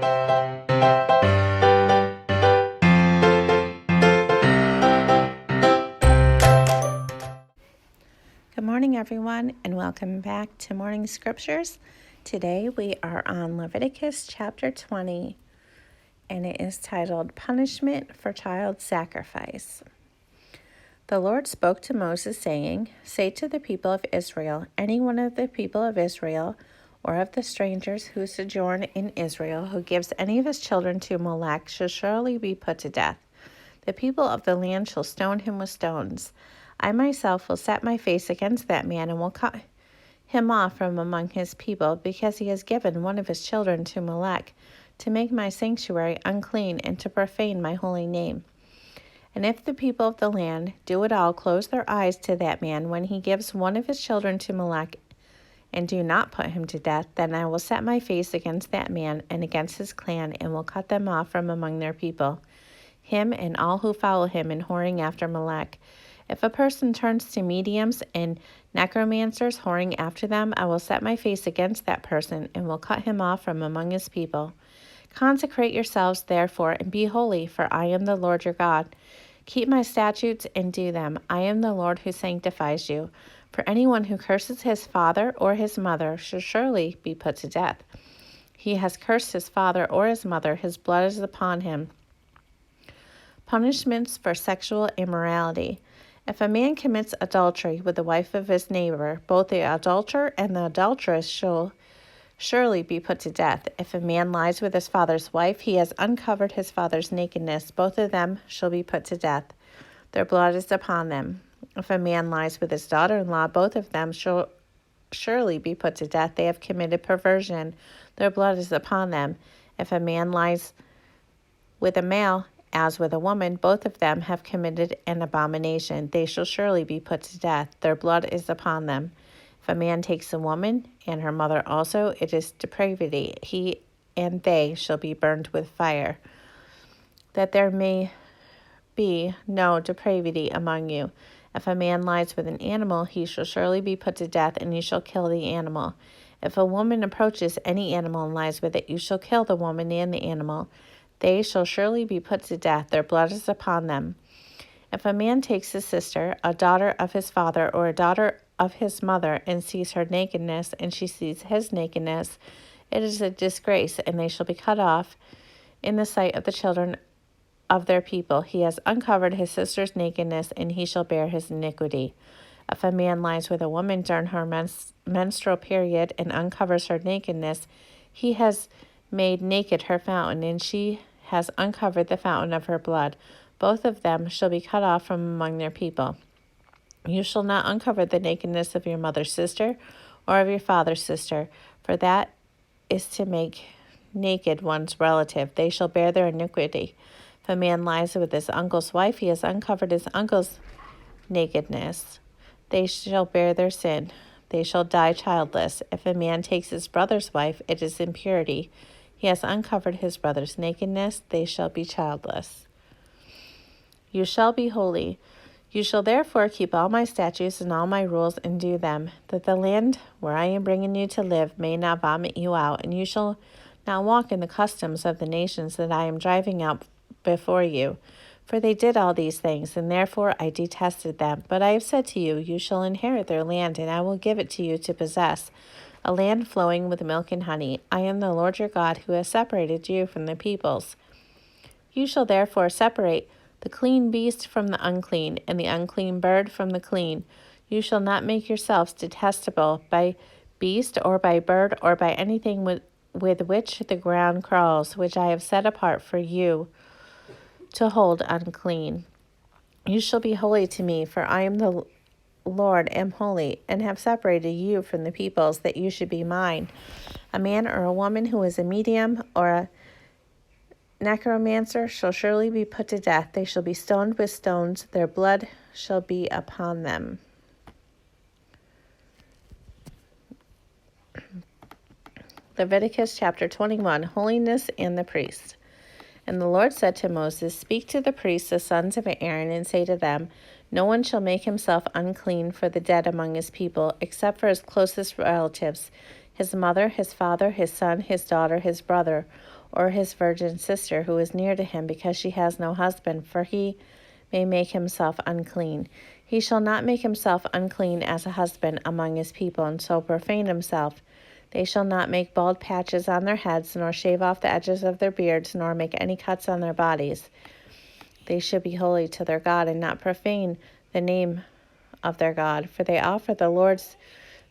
Good morning, everyone, and welcome back to Morning Scriptures. Today we are on Leviticus chapter 20, and it is titled Punishment for Child Sacrifice. The Lord spoke to Moses, saying, "Say to the people of Israel, any one of the people of Israel, or of the strangers who sojourn in Israel, who gives any of his children to Molech, shall surely be put to death. The people of the land shall stone him with stones. I myself will set my face against that man and will cut him off from among his people, because he has given one of his children to Molech, to make my sanctuary unclean and to profane my holy name. And if the people of the land do at all close their eyes to that man when he gives one of his children to Molech, and do not put him to death, then I will set my face against that man and against his clan, and will cut them off from among their people, him and all who follow him in whoring after Molech. If a person turns to mediums and necromancers, whoring after them, I will set my face against that person and will cut him off from among his people. Consecrate yourselves, therefore, and be holy, for I am the Lord your God. Keep my statutes and do them. I am the Lord who sanctifies you. For anyone who curses his father or his mother shall surely be put to death. He has cursed his father or his mother, his blood is upon him." Punishments for sexual immorality. If a man commits adultery with the wife of his neighbor, both the adulterer and the adulteress shall surely be put to death. If a man lies with his father's wife, he has uncovered his father's nakedness. Both of them shall be put to death. Their blood is upon them. If a man lies with his daughter-in-law, both of them shall surely be put to death. They have committed perversion. Their blood is upon them. If a man lies with a male, as with a woman, both of them have committed an abomination. They shall surely be put to death. Their blood is upon them. If a man takes a woman, and her mother also, it is depravity. He and they shall be burned with fire, that there may be no depravity among you. If a man lies with an animal, he shall surely be put to death, and you shall kill the animal. If a woman approaches any animal and lies with it, you shall kill the woman and the animal. They shall surely be put to death. Their blood is upon them. If a man takes a sister, a daughter of his father, or a daughter of his mother, and sees her nakedness, and she sees his nakedness, it is a disgrace, and they shall be cut off in the sight of the children of their people. He has uncovered his sister's nakedness, and he shall bear his iniquity. If a man lies with a woman during her menstrual period and uncovers her nakedness, he has made naked her fountain, and she has uncovered the fountain of her blood. Both of them shall be cut off from among their people. You shall not uncover the nakedness of your mother's sister or of your father's sister, for that is to make naked one's relative. They shall bear their iniquity. If a man lies with his uncle's wife, he has uncovered his uncle's nakedness. They shall bear their sin. They shall die childless. If a man takes his brother's wife, it is impurity. He has uncovered his brother's nakedness. They shall be childless. You shall be holy. You shall therefore keep all my statutes and all my rules and do them, that the land where I am bringing you to live may not vomit you out, and you shall not walk in the customs of the nations that I am driving out before you. For they did all these things, and therefore I detested them. But I have said to you, you shall inherit their land, and I will give it to you to possess, a land flowing with milk and honey. I am the Lord your God, who has separated you from the peoples. You shall therefore separate the clean beast from the unclean, and the unclean bird from the clean. You shall not make yourselves detestable by beast or by bird or by anything with which the ground crawls, which I have set apart for you to hold unclean. You shall be holy to me, for I am the Lord am holy, and have separated you from the peoples, that you should be mine. A man or a woman who is a medium or a necromancer shall surely be put to death. They shall be stoned with stones. Their blood shall be upon them. Leviticus chapter 21, Holiness and the Priest. And the Lord said to Moses, "Speak to the priests, the sons of Aaron, and say to them, no one shall make himself unclean for the dead among his people, except for his closest relatives. his mother, his father, his son, his daughter, his brother, or his virgin sister who is near to him, because she has no husband, for he may make himself unclean. He shall not make himself unclean as a husband among his people, and so profane himself. They shall not make bald patches on their heads, nor shave off the edges of their beards, nor make any cuts on their bodies. They should be holy to their God, and not profane the name of their God, for they offer the Lord's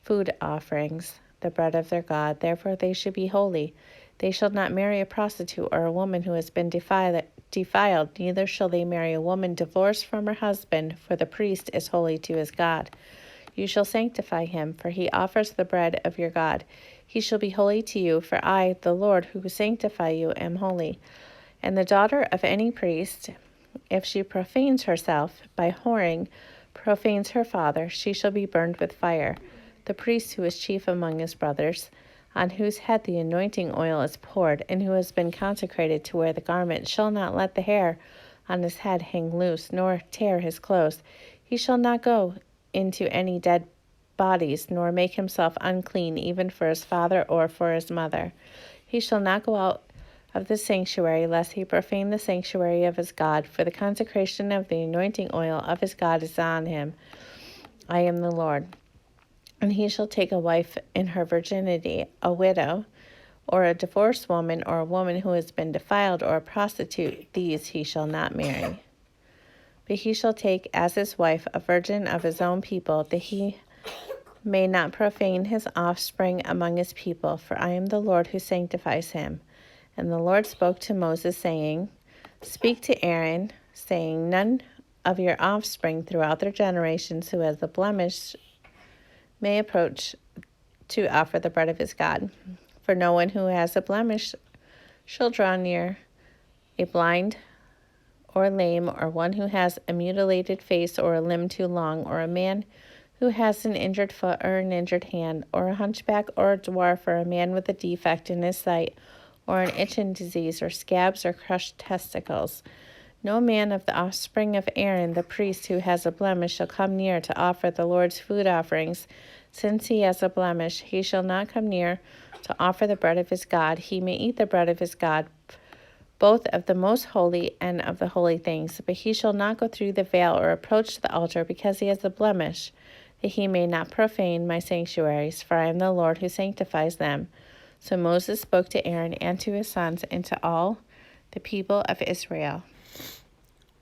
food offerings, the bread of their God. Therefore they should be holy. They shall not marry a prostitute or a woman who has been defiled, neither shall they marry a woman divorced from her husband, for the priest is holy to his God. You shall sanctify him, for he offers the bread of your God. He shall be holy to you, for I, the Lord, who sanctify you, am holy. And the daughter of any priest, if she profanes herself by whoring, profanes her father, she shall be burned with fire. The priest who is chief among his brothers, on whose head the anointing oil is poured, and who has been consecrated to wear the garment, shall not let the hair on his head hang loose, nor tear his clothes. He shall not go into any dead bodies, nor make himself unclean, even for his father or for his mother. He shall not go out of the sanctuary, lest he profane the sanctuary of his God, for the consecration of the anointing oil of his God is on him. I am the Lord. And he shall take a wife in her virginity, a widow, or a divorced woman, or a woman who has been defiled, or a prostitute. These he shall not marry. But he shall take as his wife a virgin of his own people, that he may not profane his offspring among his people, for I am the Lord who sanctifies him. And the Lord spoke to Moses, saying, Speak to Aaron, saying, None of your offspring throughout their generations who has a blemish may approach to offer the bread of his God. For no one who has a blemish shall draw near a blind or lame, or one who has a mutilated face, or a limb too long, or a man who has an injured foot or an injured hand, or a hunchback or a dwarf, or a man with a defect in his sight, or an itching disease, or scabs, or crushed testicles. No man of the offspring of Aaron the priest who has a blemish shall come near to offer the Lord's food offerings. Since he has a blemish, he shall not come near to offer the bread of his God. He may eat the bread of his God, both of the most holy and of the holy things, but he shall not go through the veil or approach the altar, because he has a blemish, that he may not profane my sanctuaries, for I am the Lord who sanctifies them. So Moses spoke to Aaron and to his sons and to all the people of Israel.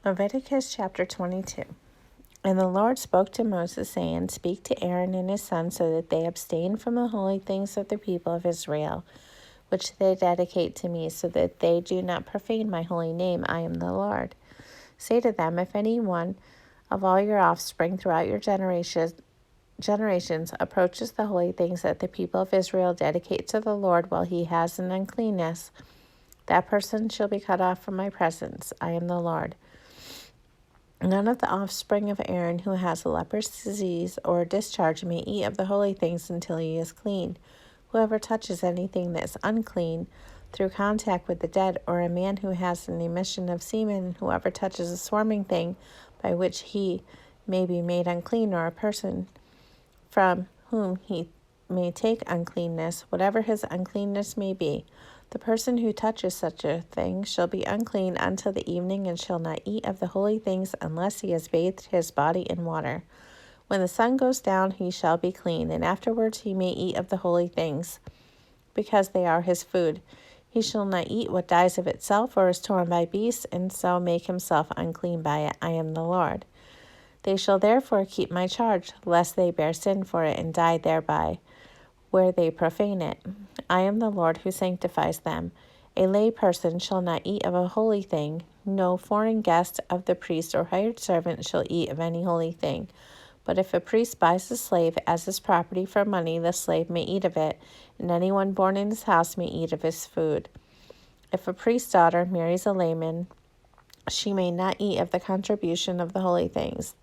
Leviticus chapter 22. And the Lord spoke to Moses, saying, Speak to Aaron and his sons, so that they abstain from the holy things of the people of Israel, which they dedicate to me, so that they do not profane my holy name. I am the Lord. Say to them, If any one of all your offspring throughout your generations approaches the holy things that the people of Israel dedicate to the Lord while he has an uncleanness, that person shall be cut off from my presence. I am the Lord. None of the offspring of Aaron who has a leprous disease or a discharge may eat of the holy things until he is clean. Whoever touches anything that is unclean through contact with the dead, or a man who has an emission of semen, whoever touches a swarming thing by which he may be made unclean, or a person from whom he may take uncleanness, whatever his uncleanness may be, the person who touches such a thing shall be unclean until the evening, and shall not eat of the holy things unless he has bathed his body in water. When the sun goes down, he shall be clean, and afterwards he may eat of the holy things, because they are his food. He shall not eat what dies of itself or is torn by beasts, and so make himself unclean by it. I am the Lord. They shall therefore keep my charge, lest they bear sin for it and die thereby, where they profane it. I am the Lord who sanctifies them. A lay person shall not eat of a holy thing. No foreign guest of the priest or hired servant shall eat of any holy thing. But if a priest buys a slave as his property for money, the slave may eat of it, and anyone born in his house may eat of his food. If a priest's daughter marries a layman, she may not eat of the contribution of the holy things.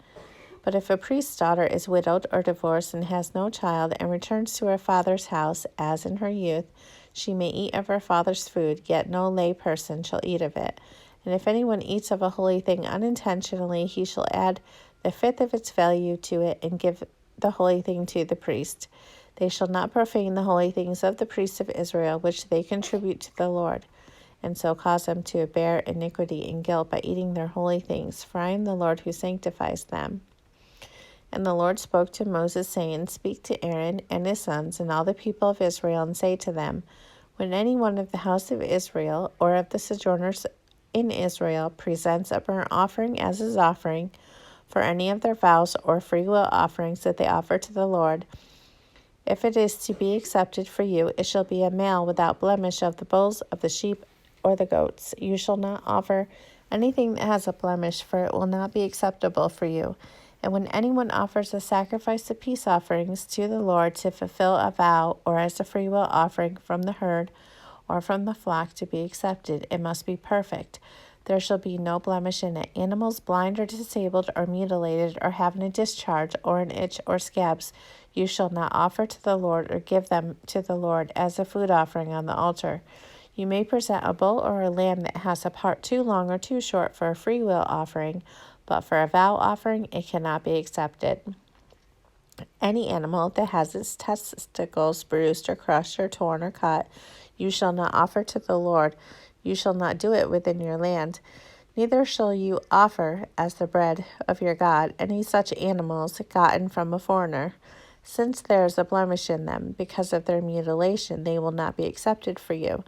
But if a priest's daughter is widowed or divorced and has no child, and returns to her father's house, as in her youth, she may eat of her father's food, yet no lay person shall eat of it. And if anyone eats of a holy thing unintentionally, he shall add the fifth of its value to it, and give the holy thing to the priest. They shall not profane the holy things of the priests of Israel, which they contribute to the Lord, and so cause them to bear iniquity and guilt by eating their holy things, for I am the Lord who sanctifies them. And the Lord spoke to Moses, saying, Speak to Aaron and his sons and all the people of Israel, and say to them, When any one of the house of Israel or of the sojourners in Israel presents a burnt offering as his offering for any of their vows or freewill offerings that they offer to the Lord, if it is to be accepted for you, it shall be a male without blemish of the bulls, of the sheep, or the goats. You shall not offer anything that has a blemish, for it will not be acceptable for you. And when anyone offers a sacrifice of peace offerings to the Lord to fulfill a vow, or as a freewill offering from the herd or from the flock to be accepted, it must be perfect. There shall be no blemish in it. Animals blind or disabled or mutilated or having a discharge or an itch or scabs, you shall not offer to the Lord or give them to the Lord as a food offering on the altar. You may present a bull or a lamb that has a part too long or too short for a freewill offering, but for a vow offering it cannot be accepted. Any animal that has its testicles bruised or crushed or torn or cut, you shall not offer to the Lord. You shall not do it within your land. Neither shall you offer as the bread of your God any such animals gotten from a foreigner. Since there is a blemish in them, because of their mutilation, they will not be accepted for you.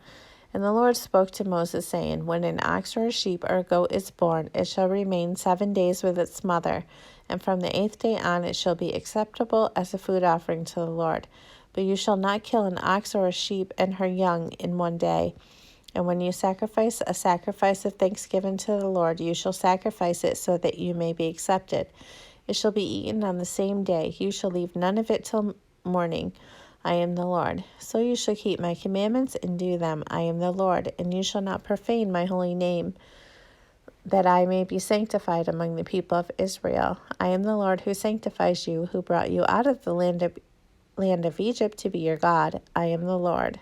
And the Lord spoke to Moses, saying, When an ox or a sheep or a goat is born, it shall remain 7 days with its mother, and from the 8th day on it shall be acceptable as a food offering to the Lord. But you shall not kill an ox or a sheep and her young in 1 day. And when you sacrifice a sacrifice of thanksgiving to the Lord, you shall sacrifice it so that you may be accepted. It shall be eaten on the same day. You shall leave none of it till morning. I am the Lord. So you shall keep my commandments and do them. I am the Lord, and you shall not profane my holy name, that I may be sanctified among the people of Israel. I am the Lord who sanctifies you, who brought you out of the land of Egypt to be your God. I am the Lord.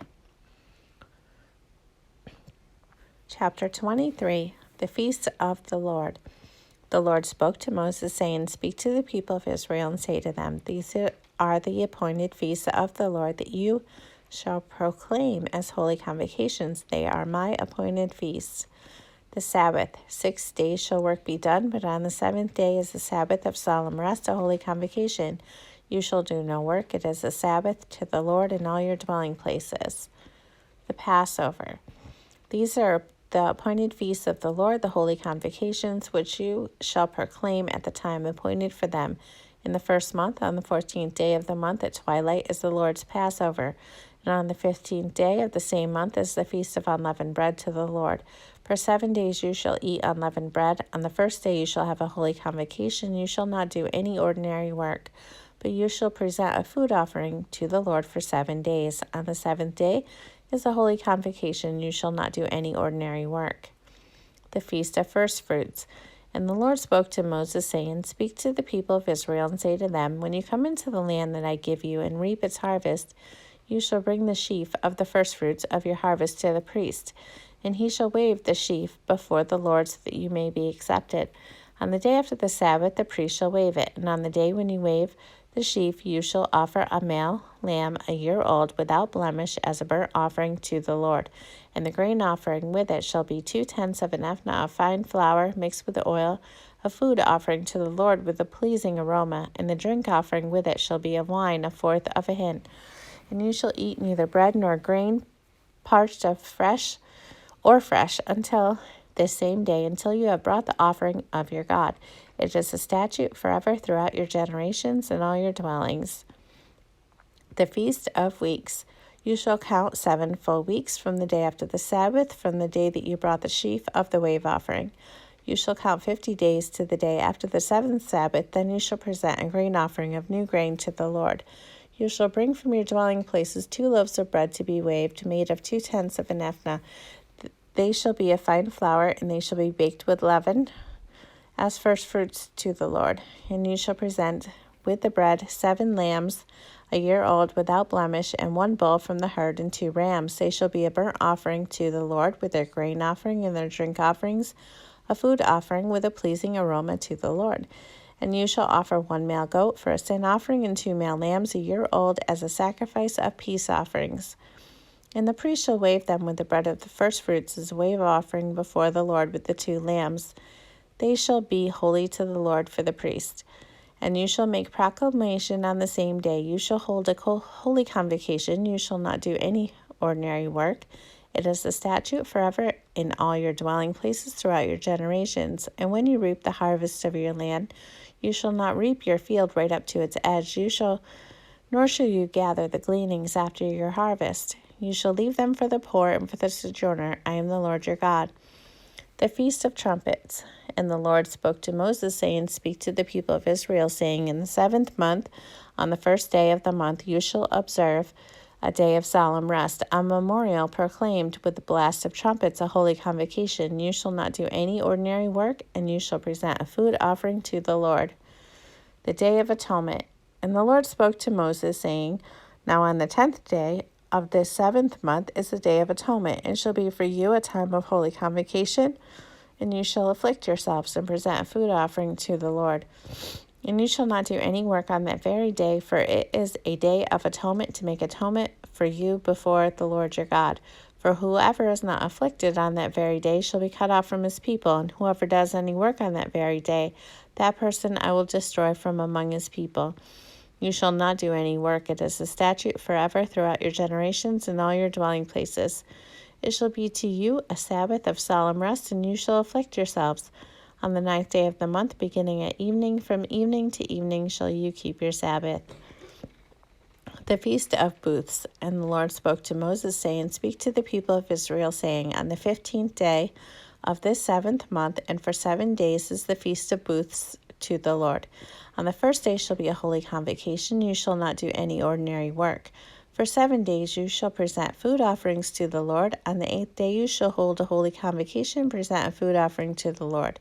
Chapter 23, the Feast of the Lord. The Lord spoke to Moses, saying, Speak to the people of Israel and say to them, These are the appointed feasts of the Lord that you shall proclaim as holy convocations. They are my appointed feasts. The Sabbath. 6 days shall work be done, but on the 7th day is the Sabbath of solemn rest, a holy convocation. You shall do no work. It is a Sabbath to the Lord in all your dwelling places. The Passover. These are the appointed feasts of the Lord, the holy convocations, which you shall proclaim at the time appointed for them. In the 1st month, on the 14th day of the month at twilight, is the Lord's Passover. And on the 15th day of the same month is the feast of unleavened bread to the Lord. For 7 days you shall eat unleavened bread. On the 1st day you shall have a holy convocation. You shall not do any ordinary work, but you shall present a food offering to the Lord for 7 days. On the 7th day is a holy convocation. You shall not do any ordinary work. The Feast of First Fruits. And the Lord spoke to Moses, saying, Speak to the people of Israel and say to them, When you come into the land that I give you and reap its harvest, you shall bring the sheaf of the firstfruits of your harvest to the priest, and he shall wave the sheaf before the Lord so that you may be accepted. On the day after the Sabbath, the priest shall wave it, and on the day when you wave the sheaf, you shall offer a male lamb a year old without blemish as a burnt offering to the Lord. And the grain offering with it shall be 2/10 of an ephah of fine flour mixed with oil, a food offering to the Lord with a pleasing aroma. And the drink offering with it shall be of wine 1/4 of a hin. And you shall eat neither bread nor grain, parched or fresh, until this same day, until you have brought the offering of your God. It is a statute forever throughout your generations and all your dwellings. The Feast of Weeks. You shall count 7 full weeks from the day after the Sabbath, from the day that you brought the sheaf of the wave offering. You shall count 50 days to the day after the 7th Sabbath. Then you shall present a grain offering of new grain to the Lord. You shall bring from your dwelling places 2 loaves of bread to be waved, made of 2/10 of an ephah. They shall be of fine flour, and they shall be baked with leaven as firstfruits to the Lord. And you shall present with the bread 7 lambs a year old without blemish, and 1 bull from the herd, and 2 rams. They shall be a burnt offering to the Lord with their grain offering and their drink offerings, a food offering with a pleasing aroma to the Lord. And you shall offer 1 male goat for a sin offering and 2 male lambs a year old as a sacrifice of peace offerings. And the priest shall wave them with the bread of the firstfruits as a wave offering before the Lord with the 2 lambs. They shall be holy to the Lord for the priest. And you shall make proclamation on the same day. You shall hold a holy convocation. You shall not do any ordinary work. It is a statute forever in all your dwelling places throughout your generations. And when you reap the harvest of your land, you shall not reap your field right up to its edge. Nor shall you gather the gleanings after your harvest. You shall leave them for the poor and for the sojourner. I am the Lord your God. The Feast of Trumpets. And the Lord spoke to Moses, saying, Speak to the people of Israel, saying, In the 7th month, on the 1st day of the month, you shall observe a day of solemn rest, a memorial proclaimed with the blast of trumpets, a holy convocation. You shall not do any ordinary work, and you shall present a food offering to the Lord. The Day of Atonement. And the Lord spoke to Moses, saying, Now on the 10th day of this 7th month is the Day of Atonement. It shall be for you a time of holy convocation, and you shall afflict yourselves and present a food offering to the Lord. And you shall not do any work on that very day, for it is a day of atonement to make atonement for you before the Lord your God. For whoever is not afflicted on that very day shall be cut off from his people, and whoever does any work on that very day, that person I will destroy from among his people. You shall not do any work. It is a statute forever throughout your generations in all your dwelling places. It shall be to you a Sabbath of solemn rest, and you shall afflict yourselves. On the 9th day of the month, beginning at evening, from evening to evening shall you keep your Sabbath. The Feast of Booths. And the Lord spoke to Moses, saying, Speak to the people of Israel, saying, On the 15th day of this 7th month, and for 7 days is the Feast of Booths to the Lord. On the 1st day shall be a holy convocation. You shall not do any ordinary work. For 7 days you shall present food offerings to the Lord. On the 8th day you shall hold a holy convocation, present a food offering to the Lord.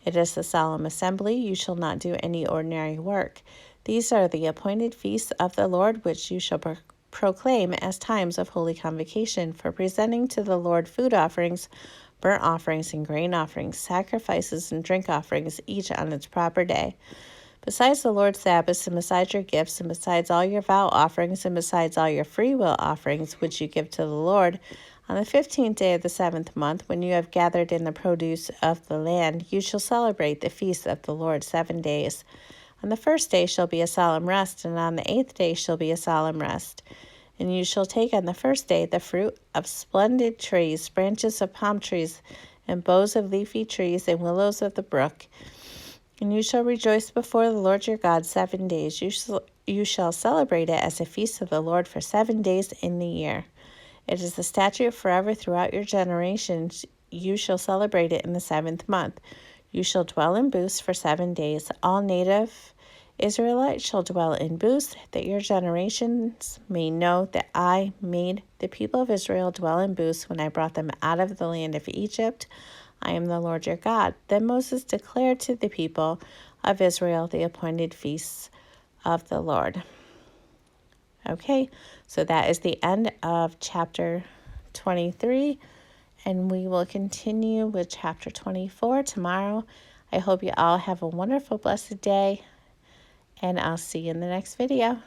It is a solemn assembly. You shall not do any ordinary work. These are the appointed feasts of the Lord, which you shall proclaim as times of holy convocation, for presenting to the Lord food offerings, burnt offerings, and grain offerings, sacrifices and drink offerings, each on its proper day. Besides the Lord's Sabbaths, and besides your gifts, and besides all your vow offerings, and besides all your freewill offerings, which you give to the Lord, on the 15th day of the 7th month, when you have gathered in the produce of the land, you shall celebrate the feast of the Lord 7 days. On the 1st day shall be a solemn rest, and on the 8th day shall be a solemn rest. And you shall take on the 1st day the fruit of splendid trees, branches of palm trees, and boughs of leafy trees, and willows of the brook. And you shall rejoice before the Lord your God 7 days. You shall celebrate it as a feast of the Lord for 7 days in the year. It is the statute forever throughout your generations. You shall celebrate it in the 7th month. You shall dwell in booths for 7 days. All native Israelites shall dwell in booths, that your generations may know that I made the people of Israel dwell in booths when I brought them out of the land of Egypt. I am the Lord your God. Then Moses declared to the people of Israel the appointed feasts of the Lord. Okay, so that is the end of chapter 23, and we will continue with chapter 24 tomorrow. I hope you all have a wonderful, blessed day, and I'll see you in the next video.